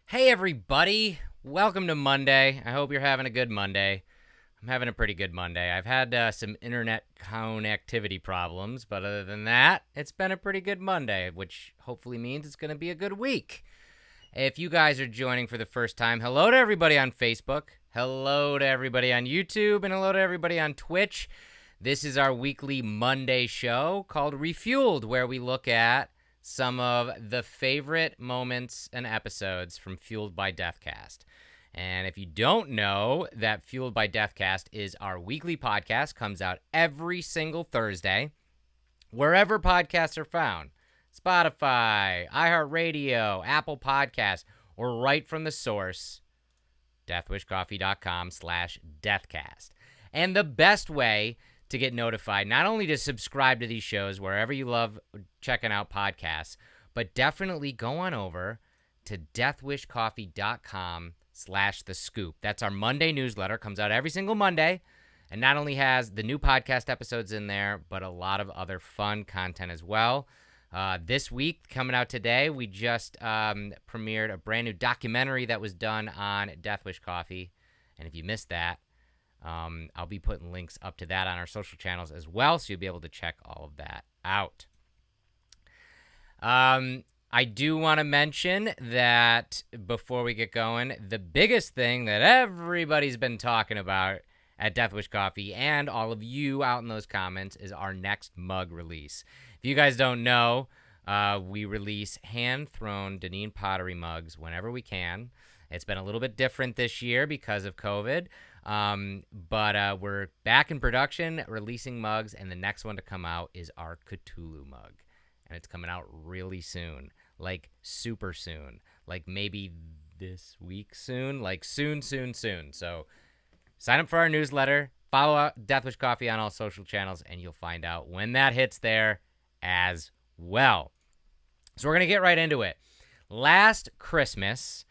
Hey everybody, welcome to Monday. I hope you're having a good Monday. I'm having a pretty good Monday. I've had some internet connectivity problems, but other than that, it's been a pretty good Monday, which hopefully means it's going to be a good week. If you guys are joining for the first time, hello to everybody on Facebook, hello to everybody on YouTube, and hello to everybody on Twitch. This is our weekly Monday show called Refueled, where we look at some of the favorite moments and episodes from Fueled by Deathcast. And if you don't know that Fueled by Deathcast is our weekly podcast, comes out every single Thursday, wherever podcasts are found, Spotify, iHeartRadio, Apple Podcasts, or right from the source, deathwishcoffee.com/deathcast. And the best way to get notified, not only to subscribe to these shows wherever you love checking out podcasts, but definitely go on over to deathwishcoffee.com/thescoop. That's our Monday newsletter. Comes out every single Monday, and not only has the new podcast episodes in there, but a lot of other fun content as well. This week, coming out today, we just premiered a brand new documentary that was done on Death Wish Coffee. And if you missed that, I'll be putting links up to that on our social channels as well, so you'll be able to check all of that out. I do want to mention that before we get going, the biggest thing that everybody's been talking about at Death Wish Coffee and all of you out in those comments is our next mug release. If you guys don't know, we release hand-thrown Deneen pottery mugs whenever we can. It's been a little bit different this year because of COVID. But we're back in production, releasing mugs, and the next one to come out is our Cthulhu mug. And it's coming out really soon, like super soon, like maybe this week soon, like soon. So sign up for our newsletter, follow Death Wish Coffee on all social channels, and you'll find out when that hits there as well. So we're going to get right into it. Last Christmas,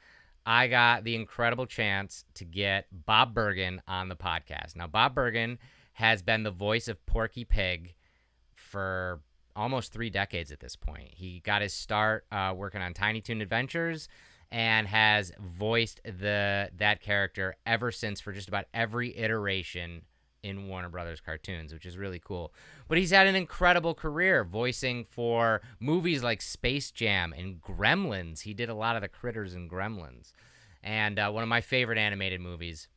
I got the incredible chance to get Bob Bergen on the podcast. Now, Bob Bergen has been the voice of Porky Pig for almost 3 decades at this point. He got his start working on Tiny Toon Adventures and has voiced that character ever since for just about every iteration in Warner Brothers cartoons, which is really cool. But he's had an incredible career voicing for movies like Space Jam and Gremlins. He did a lot of the critters in Gremlins. And one of my favorite animated movies,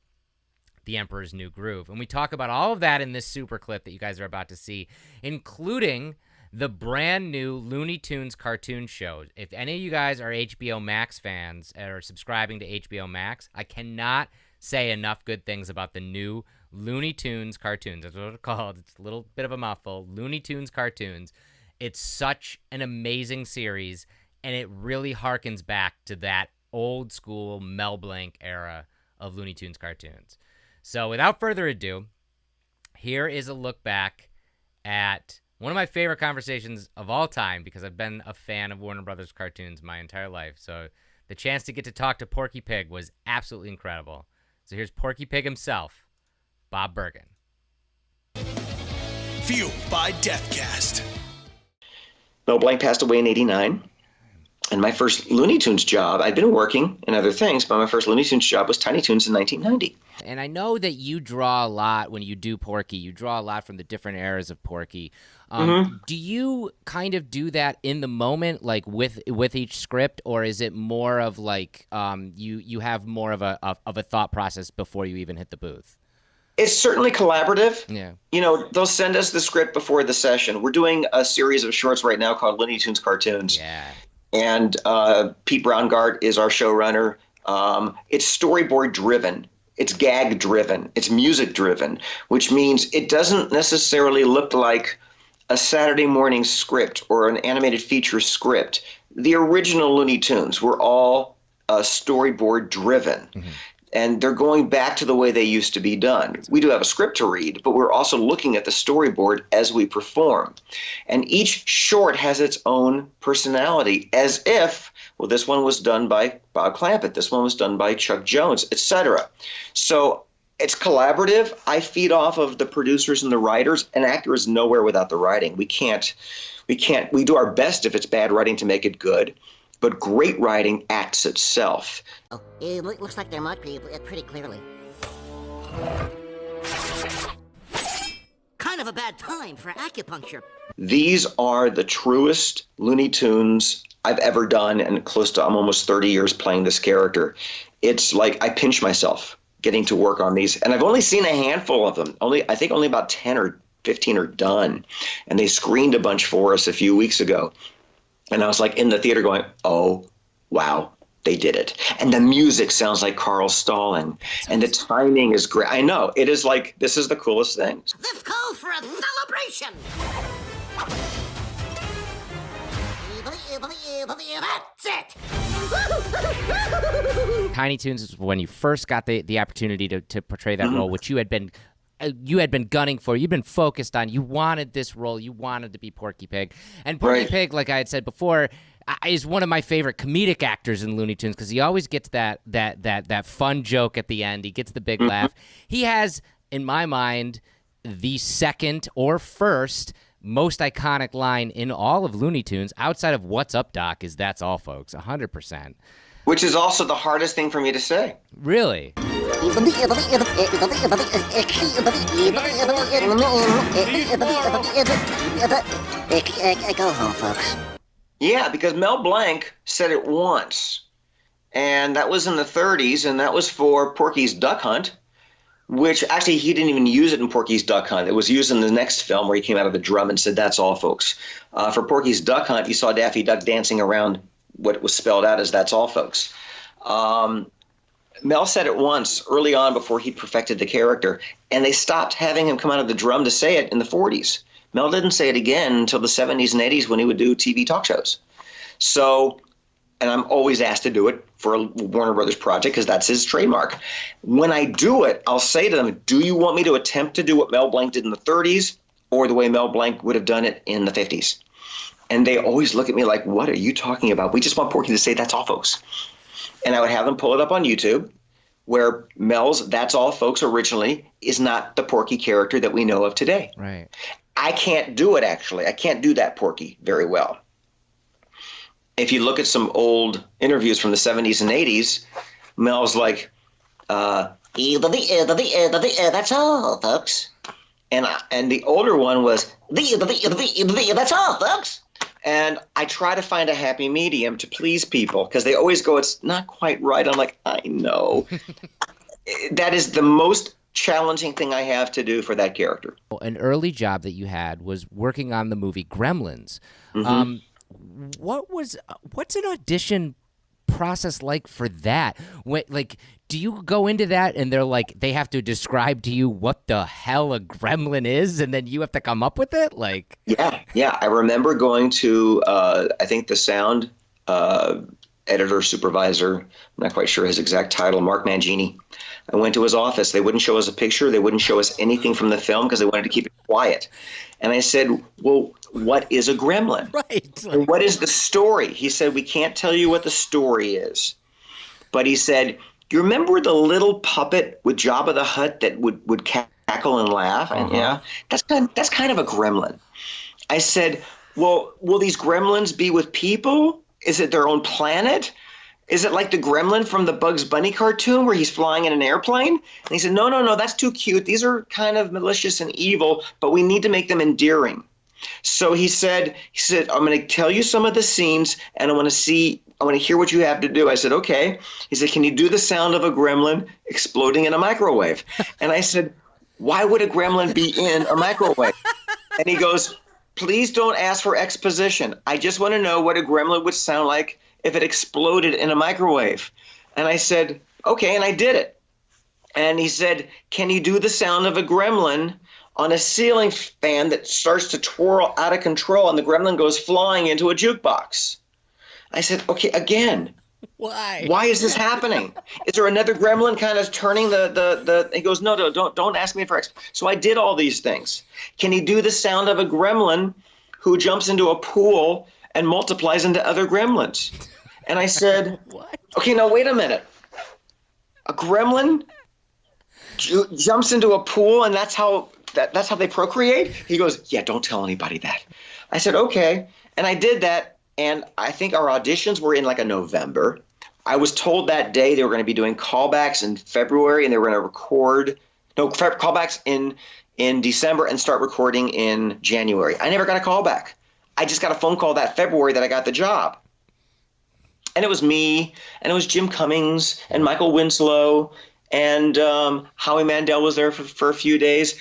The Emperor's New Groove. And we talk about all of that in this super clip that you guys are about to see, including the brand new Looney Tunes cartoon show. If any of you guys are HBO Max fans or subscribing to HBO Max, I cannot say enough good things about the new Looney Tunes cartoons. That's what it's called. It's a little bit of a mouthful. Looney Tunes cartoons. It's such an amazing series, and it really harkens back to that old school Mel Blanc era of Looney Tunes cartoons. So without further ado, here is a look back at one of my favorite conversations of all time, because I've been a fan of Warner Brothers cartoons my entire life. So the chance to get to talk to Porky Pig was absolutely incredible. So here's Porky Pig himself, Bob Bergen. Fueled by Deathcast. Mel Blanc passed away in '89. And my first Looney Tunes job, I'd been working in other things, but my first Looney Tunes job was Tiny Toons in 1990. And I know that you draw a lot when you do Porky. You draw a lot from the different eras of Porky. Do you kind of do that in the moment, like with each script, or is it more of like you have more of a thought process before you even hit the booth? It's certainly collaborative. Yeah. You know, they'll send us the script before the session. We're doing a series of shorts right now called Looney Tunes Cartoons. Yeah. And Pete Braungart is our showrunner. It's storyboard driven. It's gag driven. It's music driven, which means it doesn't necessarily look like a Saturday morning script or an animated feature script. The original Looney Tunes were all storyboard driven. Mm-hmm. And they're going back to the way they used to be done. We do have a script to read, but we're also looking at the storyboard as we perform. And each short has its own personality, as if, well, this one was done by Bob Clampett, this one was done by Chuck Jones, etc. So it's collaborative. I feed off of the producers and the writers. An actor is nowhere without the writing. We do our best if it's bad writing to make it good. but great writing acts itself. Oh, it looks like there might be pretty clearly. Kind of a bad time for acupuncture. These are the truest Looney Tunes I've ever done, and I'm almost 30 years playing this character. It's like I pinch myself getting to work on these, and I've only seen a handful of them. I think only about 10 or 15 are done, and they screened a bunch for us a few weeks ago. And I was like in the theater going, oh, wow, they did it. And the music sounds like Carl Stalling, and the timing is great. I know, it is like, this is the coolest thing. This calls for a celebration. That's it. Tiny Toons is when you first got the opportunity to portray that role, which you had been gunning for. You've been focused on. You wanted this role. You wanted to be Porky Pig. And Porky Pig, like I had said before, is one of my favorite comedic actors in Looney Tunes because he always gets that fun joke at the end. He gets the big laugh. He has, in my mind, the second or first most iconic line in all of Looney Tunes outside of "What's up, Doc?" is "That's all, folks." 100%. Which is also the hardest thing for me to say. Really? Go home, folks. Yeah, because Mel Blanc said it once, and that was in the 30s, and that was for Porky's Duck Hunt, which actually he didn't even use it in Porky's Duck Hunt. It was used in the next film where he came out of the drum and said, "That's all, folks." For Porky's Duck Hunt, you saw Daffy Duck dancing around what was spelled out as "That's all, folks." Mel said it once early on before he perfected the character, and they stopped having him come out of the drum to say it in the 40s. Mel didn't say it again until the 70s and 80s when he would do TV talk shows. So, and I'm always asked to do it for a Warner Brothers project because that's his trademark. When I do it, I'll say to them, do you want me to attempt to do what Mel Blanc did in the 30s or the way Mel Blanc would have done it in the 50s? And they always look at me like, what are you talking about? We just want Porky to say, "That's all, folks." And I would have them pull it up on YouTube, where Mel's "That's all, folks" originally is not the Porky character that we know of today. Right. I can't do it, actually. I can't do that Porky very well. If you look at some old interviews from the 70s and 80s, Mel's like, "That's all, folks." And the older one was, "That's all, folks." And I try to find a happy medium to please people because they always go, "It's not quite right." I'm like, I know. That is the most challenging thing I have to do for that character. An early job that you had was working on the movie Gremlins. What's an audition process like for that? Do you go into that and they have to describe to you what the hell a gremlin is, and then you have to come up with it? Yeah. I remember going to I think the sound editor supervisor. I'm not quite sure his exact title. Mark Mangini. I went to his office. They wouldn't show us a picture. They wouldn't show us anything from the film because they wanted to keep it quiet. And I said, "Well, what is a gremlin? Right. And what is the story?" He said, "We can't tell you what the story is." But he said, "You remember the little puppet with Jabba the Hutt that would cackle and laugh?" And yeah, that's kind of a gremlin. I said, "Well, will these gremlins be with people? Is it their own planet? Is it like the gremlin from the Bugs Bunny cartoon where he's flying in an airplane?" And he said, No, that's too cute. These are kind of malicious and evil, but we need to make them endearing. So he said, "I'm going to tell you some of the scenes, and I want to hear what you have to do." I said, "Okay." He said, "Can you do the sound of a gremlin exploding in a microwave?" And I said, "Why would a gremlin be in a microwave?" And he goes, "Please don't ask for exposition. I just want to know what a gremlin would sound like if it exploded in a microwave." And I said, "Okay," and I did it. And he said, "Can you do the sound of a gremlin on a ceiling fan that starts to twirl out of control and the gremlin goes flying into a jukebox?" I said, "Okay, again. Why is this happening? Is there another gremlin kind of turning the He goes, No, don't ask me for So I did all these things. "Can you do the sound of a gremlin who jumps into a pool and multiplies into other gremlins?" And I said, What? "Okay, now wait a minute. A gremlin jumps into a pool and that's how they procreate?" He goes, "Yeah, don't tell anybody that." I said, "Okay." And I did that. And I think our auditions were in like a November. I was told that day they were going to be doing callbacks in February, and they were going to record callbacks in December and start recording in January. I never got a callback. I just got a phone call that February that I got the job. And it was me, and it was Jim Cummings and Michael Winslow, and Howie Mandel was there for a few days.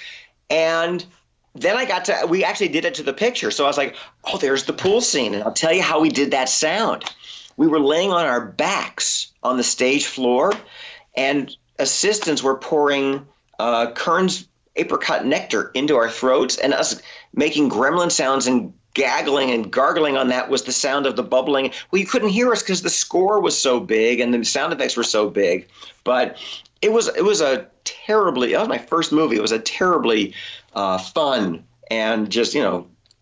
And then we actually did it to the picture. So I was like, oh, there's the pool scene. And I'll tell you how we did that sound. We were laying on our backs on the stage floor, and assistants were pouring Kern's apricot nectar into our throats, and us making gremlin sounds and gaggling and gargling on that was the sound of the bubbling. Well, you couldn't hear us because the score was so big and the sound effects were so big. But that was my first movie. It was a terribly fun, and just,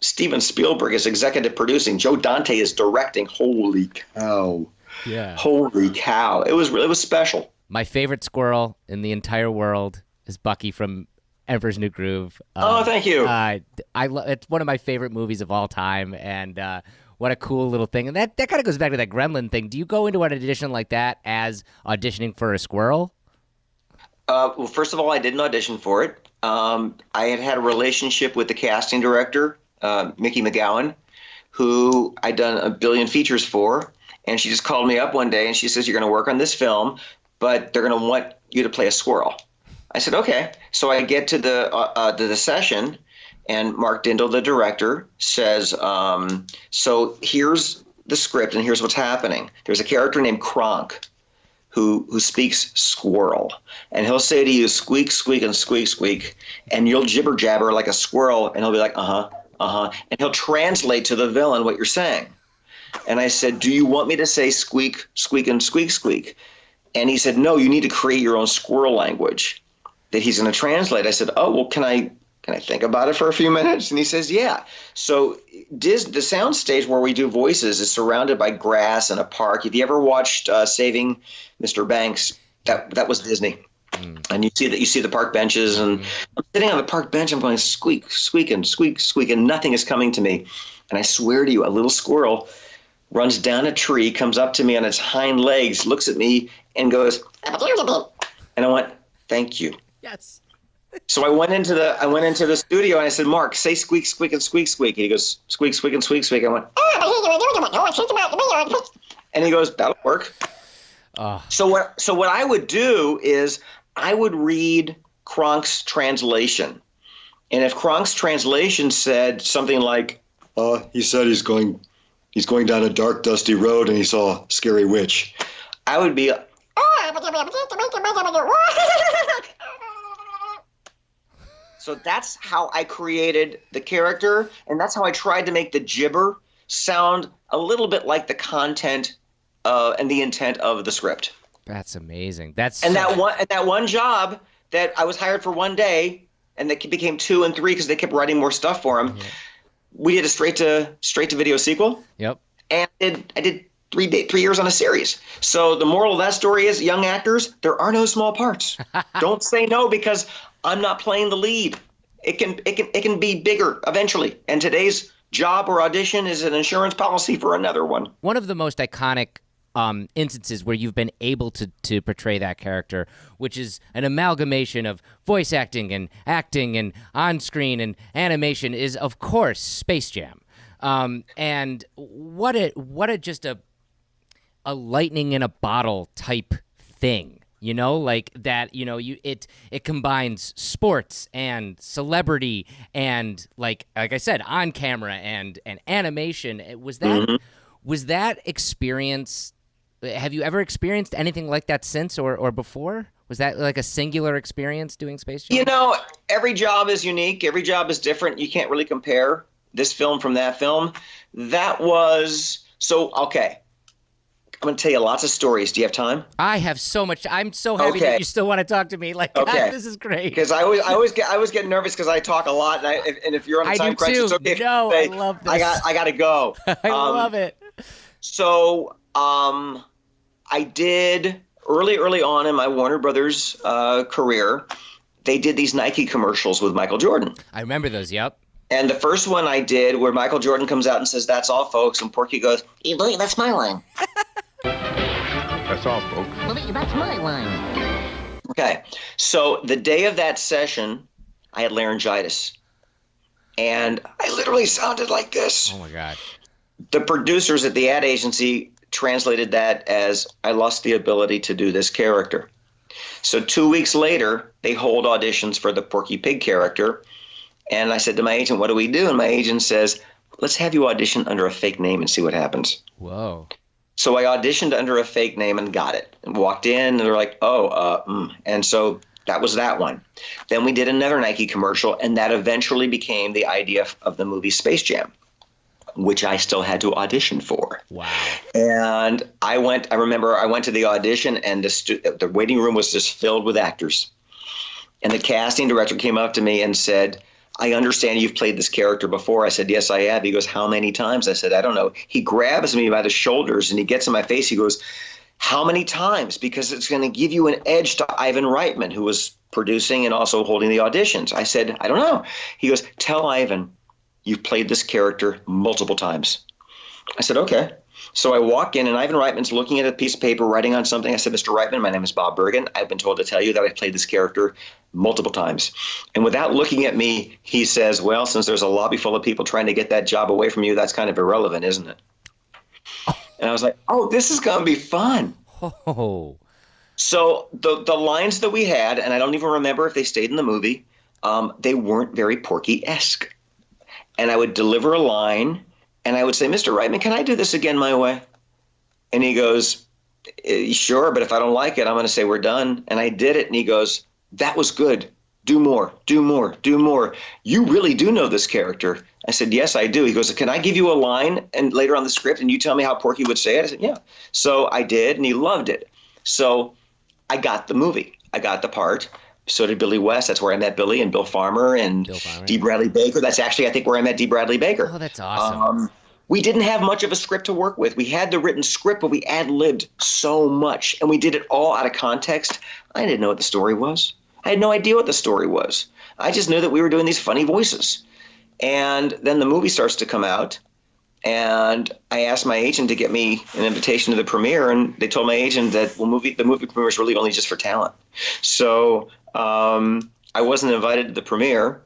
Steven Spielberg is executive producing. Joe Dante is directing. Holy cow. Yeah. Holy cow. It was special. My favorite squirrel in the entire world is Bucky from Emperor's New Groove. Thank you. It's one of my favorite movies of all time, and what a cool little thing. And that kind of goes back to that gremlin thing. Do you go into an audition like that as auditioning for a squirrel? Well, first of all, I didn't audition for it. I had a relationship with the casting director, Mickey McGowan, who I'd done a billion features for, and she just called me up one day and she says, "You're going to work on this film, but they're going to want you to play a squirrel." I said, okay. So I get to the session, and Mark Dindal, the director, says, so here's the script and here's what's happening. There's a character named Kronk who speaks squirrel, and he'll say to you, squeak, squeak, and squeak, squeak, and you'll jibber jabber like a squirrel, and he'll be like, and he'll translate to the villain what you're saying. And I said, do you want me to say squeak, squeak, and squeak, squeak? And he said, no, you need to create your own squirrel language that he's going to translate. I said, oh, well, can I think about it for a few minutes? And he says, yeah. So the sound stage where we do voices is surrounded by grass and a park. If you ever watched Saving Mr. Banks, that was Disney. And you see the park benches, and I'm sitting on the park bench. I'm going squeak, squeak, and squeak, squeak, and nothing is coming to me. And I swear to you, a little squirrel runs down a tree, comes up to me on its hind legs, looks at me, and goes, and I went, thank you. Yes. So I went into the studio and I said, Mark, say squeak, squeak, and squeak, squeak. And he goes, squeak, squeak, and squeak, squeak. I went, and he goes, that'll work. So what I would do is I would read Kronk's translation. And if Kronk's translation said something like, he said he's going down a dark, dusty road and he saw a scary witch, I would be, so that's how I created the character, and that's how I tried to make the gibber sound a little bit like the content and the intent of the script. That's amazing. That one job that I was hired for one day, and that became 2 and 3 because they kept writing more stuff for him. Yeah. We did a straight to video sequel. Yep. And I did 3 years on a series. So the moral of that story is, young actors, there are no small parts. Don't say no because I'm not playing the lead. It can be bigger eventually. And today's job or audition is an insurance policy for another one. One of the most iconic instances where you've been able to portray that character, which is an amalgamation of voice acting and on-screen and animation, is, of course, Space Jam. And what a just a lightning in a bottle type thing. Like that, it combines sports and celebrity and like I said, on camera and animation. Was that experience? Have you ever experienced anything like that since or before? Was that like a singular experience doing Space Jam? Every job is unique. Every job is different. You can't really compare this film from that film. That was okay. I'm going to tell you lots of stories. Do you have time? I have so much. I'm so happy that you still want to talk to me. Like, okay. God, this is great. Because I always get nervous because I talk a lot, and if you're on a time crunch, it's okay. No, I love this. I got to go. I love it. So, I did early on in my Warner Brothers career. They did these Nike commercials with Michael Jordan. I remember those. Yep. And the first one I did where Michael Jordan comes out and says, "That's all, folks," and Porky goes, Hey, look, that's my line. That's all, folks. Well, that's my line. okay. So the day of that session, I had laryngitis. And I literally sounded like this. Oh, my God. The producers at the ad agency translated that as, "I lost the ability to do this character." So 2 weeks later, they hold auditions for the Porky Pig character. And I said to my agent, "What do we do?" And my agent says, "Let's have you audition under a fake name and see what happens." Whoa. So I auditioned under a fake name and got it. And walked in, and they're like, And so that was that one. Then we did another Nike commercial, and that eventually became the idea of the movie Space Jam, which I still had to audition for. Wow. And I remember I went to the audition, and the waiting room was just filled with actors. And the casting director came up to me and said, "I understand you've played this character before." I said, "Yes, I have." He goes, "How many times?" I said, "I don't know." He grabs me by the shoulders and he gets in my face. He goes, "How many times? Because it's going to give you an edge to Ivan Reitman, who was producing and also holding the auditions." I said, "I don't know." He goes, "Tell Ivan you've played this character multiple times." I said, "Okay." So I walk in, and Ivan Reitman's looking at a piece of paper, writing on something. I said, "Mr. Reitman, my name is Bob Bergen. I've been told to tell you that I've played this character multiple times." And without looking at me, he says, "Well, since there's a lobby full of people trying to get that job away from you, that's kind of irrelevant, isn't it?" And I was like, "Oh, this is going to be fun." Oh. So the lines that we had, and I don't even remember if they stayed in the movie, they weren't very Porky-esque. And I would deliver a line, and I would say, "Mr. Reitman, can I do this again my way?" And he goes, "Sure, but if I don't like it, I'm going to say we're done." And I did it, and he goes, "That was good. Do more, do more, do more. You really do know this character." I said, "Yes, I do." He goes, "Can I give you a line and later on the script, and you tell me how Porky would say it?" I said, "Yeah." So I did, and he loved it. So I got the movie. I got the part. So did Billy West. That's where I met Billy and Bill Farmer and D. Bradley Baker. That's actually, I think, where I met D. Bradley Baker. Oh, that's awesome. We didn't have much of a script to work with. We had the written script, but we ad-libbed so much, and we did it all out of context. I didn't know what the story was. I had no idea what the story was. I just knew that we were doing these funny voices. And then the movie starts to come out, and I asked my agent to get me an invitation to the premiere, and they told my agent that the movie premiere is really only just for talent. So I wasn't invited to the premiere,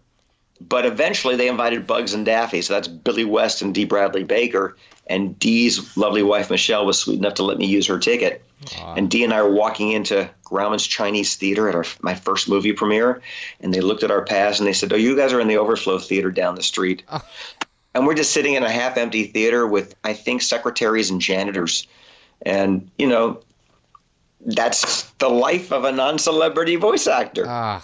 but eventually they invited Bugs and Daffy. So that's Billy West and D. Bradley Baker, and Dee's lovely wife Michelle was sweet enough to let me use her ticket. And Dee and I were walking into Grauman's Chinese Theater at my first movie premiere, and they looked at our pass and they said, "Oh, you guys are in the Overflow Theater down the street." Oh. And we're just sitting in a half-empty theater with, I think, secretaries and janitors. And, you know, that's the life of a non-celebrity voice actor. Ugh.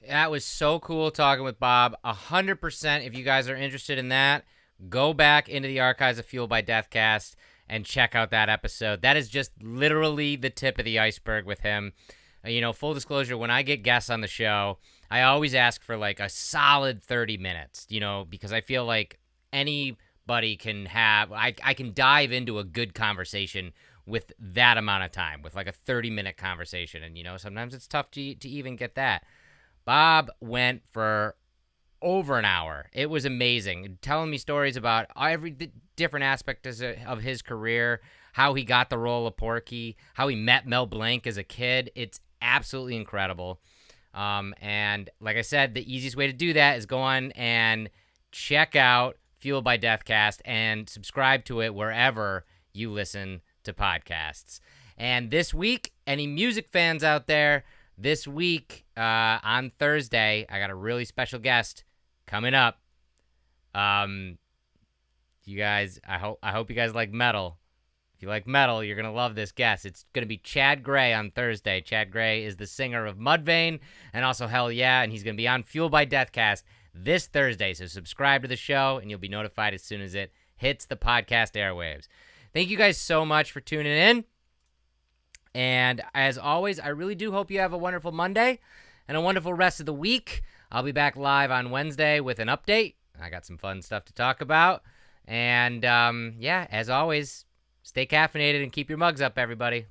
That was so cool talking with Bob. 100%, if you guys are interested in that, go back into the archives of Fueled by Deathcast and check out that episode. That is just literally the tip of the iceberg with him. You know, full disclosure, when I get guests on the show, I always ask for like a solid 30 minutes, you know, because I feel like anybody can have, I can dive into a good conversation with that amount of time, with like a 30-minute conversation. And, you know, sometimes it's tough to even get that. Bob went for over an hour. It was amazing. Telling me stories about every different aspect of his career, how he got the role of Porky, how he met Mel Blanc as a kid. It's absolutely incredible. And like I said, the easiest way to do that is go on and check out Fueled by Deathcast and subscribe to it wherever you listen to podcasts. And this week, any music fans out there, this week on Thursday, I got a really special guest coming up. You guys, I hope you guys like metal. If you like metal, you're going to love this guest. It's going to be Chad Gray on Thursday. Chad Gray is the singer of Mudvayne and also Hell Yeah, and he's going to be on Fueled by Deathcast this Thursday. So subscribe to the show, and you'll be notified as soon as it hits the podcast airwaves. Thank you guys so much for tuning in. And as always, I really do hope you have a wonderful Monday and a wonderful rest of the week. I'll be back live on Wednesday with an update. I got some fun stuff to talk about. And, yeah, as always, stay caffeinated and keep your mugs up, everybody.